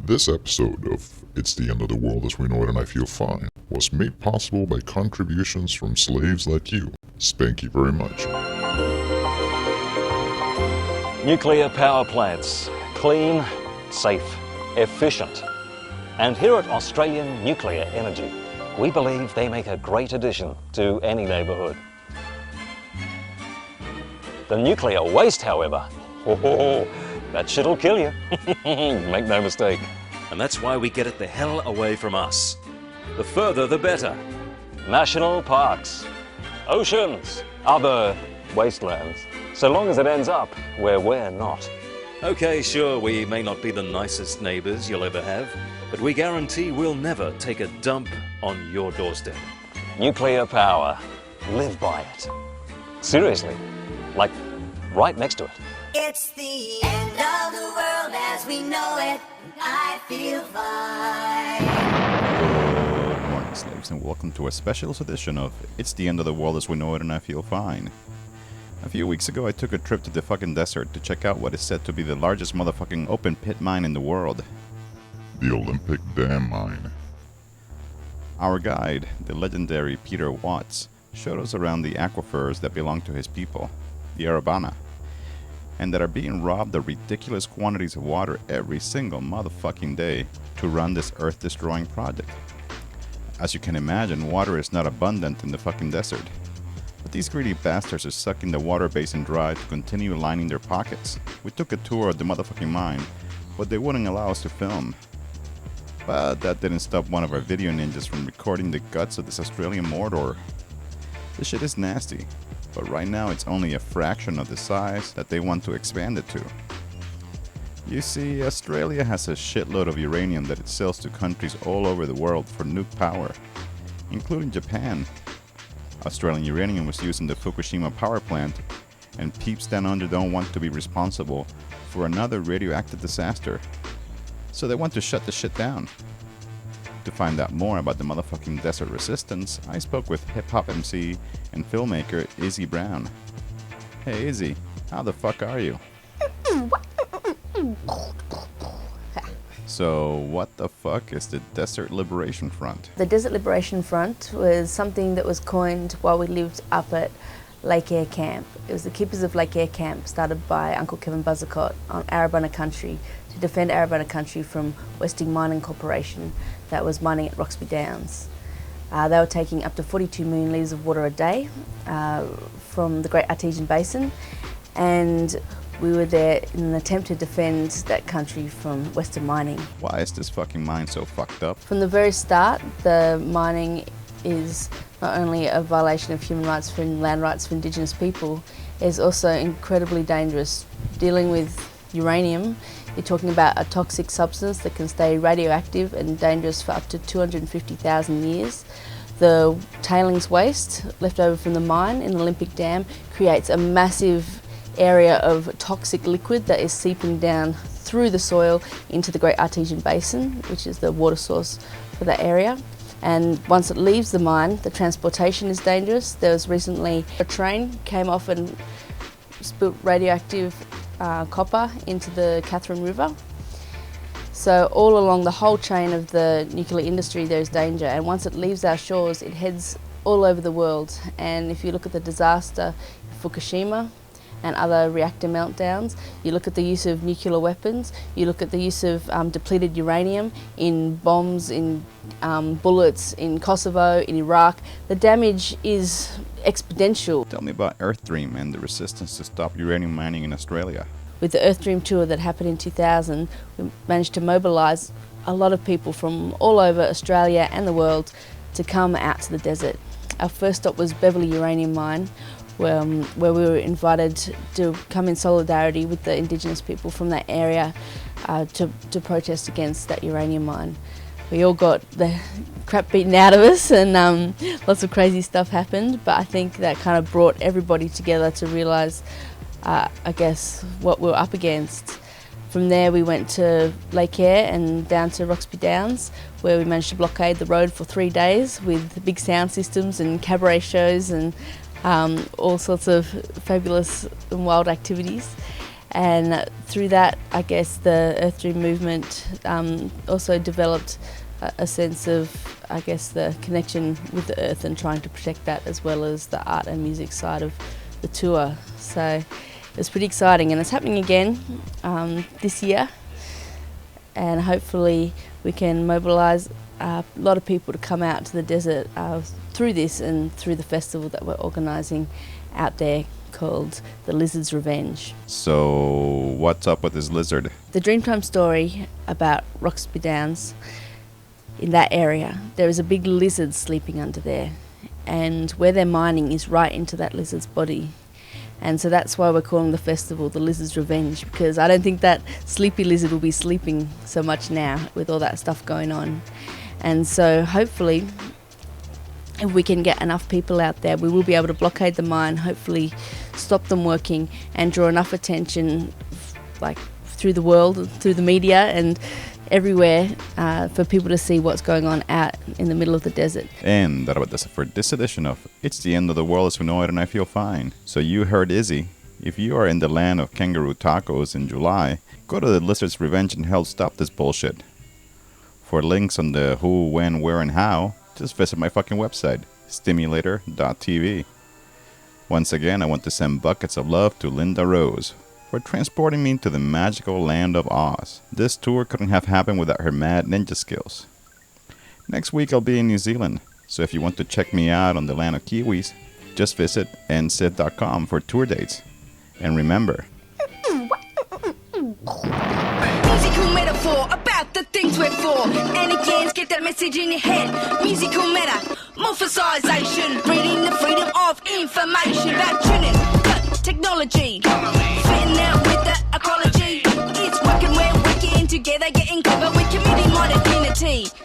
This episode of It's the End of the World as We Know It and I Feel Fine was made possible by contributions from slaves like you. Spank you very much. Nuclear power plants. Clean, safe, efficient. And here at Australian Nuclear Energy, we believe they make a great addition to any neighbourhood. The nuclear waste, however, that shit'll kill you. Make no mistake. And that's why we get it the hell away from us. The further, the better. National parks, oceans, other wastelands, so long as it ends up where we're not. Okay, sure, we may not be the nicest neighbours you'll ever have, but we guarantee we'll never take a dump on your doorstep. Nuclear power. Live by it. Seriously. Like, right next to it. It's the end of the world as we know it, and I feel fine. Good morning, slaves, and welcome to a special edition of It's the End of the World as We Know It and I Feel Fine. A few weeks ago, I took a trip to the fucking desert to check out what is said to be the largest motherfucking open pit mine in the world. The Olympic Dam Mine. Our guide, the legendary Peter Watts, showed us around the aquifers that belong to his people, the Arabana, and that are being robbed of ridiculous quantities of water every single motherfucking day to run this earth-destroying project. As you can imagine, water is not abundant in the fucking desert, but these greedy bastards are sucking the water basin dry to continue lining their pockets. We took a tour of the motherfucking mine, but they wouldn't allow us to film. But that didn't stop one of our video ninjas from recording the guts of this Australian Mordor. This shit is nasty, but right now it's only a fraction of the size that they want to expand it to. You see, Australia has a shitload of uranium that it sells to countries all over the world for nuke power, including Japan. Australian uranium was used in the Fukushima power plant, and peeps down under don't want to be responsible for another radioactive disaster, so they want to shut the shit down. To find out more about the motherfucking desert resistance, I spoke with hip-hop MC and filmmaker Izzy Brown. Hey Izzy, how the fuck are you? So what the fuck is the Desert Liberation Front? The Desert Liberation Front was something that was coined while we lived up at Lake Eyre Camp. It was the keepers of Lake Eyre Camp, started by Uncle Kevin Buzzacott on Arabana country to defend Arabana country from Westing Mining Corporation that was mining at Roxby Downs. They were taking up to 42 million litres of water a day from the Great Artesian Basin, and we were there in an attempt to defend that country from Western mining. Why is this fucking mine so fucked up? From the very start, the mining is not only a violation of human rights and land rights for Indigenous people, it's also incredibly dangerous. Dealing with uranium, you're talking about a toxic substance that can stay radioactive and dangerous for up to 250,000 years. The tailings waste left over from the mine in the Olympic Dam creates a massive area of toxic liquid that is seeping down through the soil into the Great Artesian Basin, which is the water source for that area. And once it leaves the mine, the transportation is dangerous. There was recently a train came off and spilt radioactive copper into the Catherine River. So all along the whole chain of the nuclear industry there's danger, and once it leaves our shores it heads all over the world. And if you look at the disaster in Fukushima and other reactor meltdowns, you look at the use of nuclear weapons, you look at the use of depleted uranium in bombs, in bullets, in Kosovo, in Iraq, the damage is exponential. Tell me about Earth Dream and the resistance to stop uranium mining in Australia. With the Earth Dream tour that happened in 2000, we managed to mobilise a lot of people from all over Australia and the world to come out to the desert. Our first stop was Beverley Uranium Mine, where we were invited to come in solidarity with the Indigenous people from that area to protest against that uranium mine. We all got the crap beaten out of us, and lots of crazy stuff happened, but I think that kind of brought everybody together to realise, I guess, what we were up against. From there we went to Lake Eyre and down to Roxby Downs, where we managed to blockade the road for 3 days with big sound systems and cabaret shows and all sorts of fabulous and wild activities. And through that, I guess the Earth Dream movement also developed a sense of, I guess, the connection with the earth and trying to protect that, as well as the art and music side of the tour. So it's pretty exciting, and it's happening again this year, and hopefully we can mobilise a lot of people to come out to the desert through this and through the festival that we're organising out there called The Lizard's Revenge. So what's up with this lizard? The Dreamtime story about Roxby Downs, in that area, there is a big lizard sleeping under there, and where they're mining is right into that lizard's body. And so that's why we're calling the festival The Lizard's Revenge, because I don't think that sleepy lizard will be sleeping so much now with all that stuff going on. And so hopefully, if we can get enough people out there, we will be able to blockade the mine, hopefully stop them working, and draw enough attention like through the world, through the media and everywhere, for people to see what's going on out in the middle of the desert. And that about this for this edition of It's the End of the World as We Know It and I Feel Fine. So you heard Izzy. If you are in the land of kangaroo tacos in July, go to the Lizard's Revenge and help stop this bullshit. For links on the who, when, where, and how, just visit my fucking website, stimulator.tv. Once again, I want to send buckets of love to Linda Rose for transporting me to the magical land of Oz. This tour couldn't have happened without her mad ninja skills. Next week I'll be in New Zealand, so if you want to check me out on the land of Kiwis, just visit nsid.com for tour dates. And remember, musical metaphor about the things we're for. And again, get that message in your head. Musical meta, morphosization, breeding the freedom of information about tuning, technology, fitting out with the ecology. It's working, we're working together, getting clever with community modernity.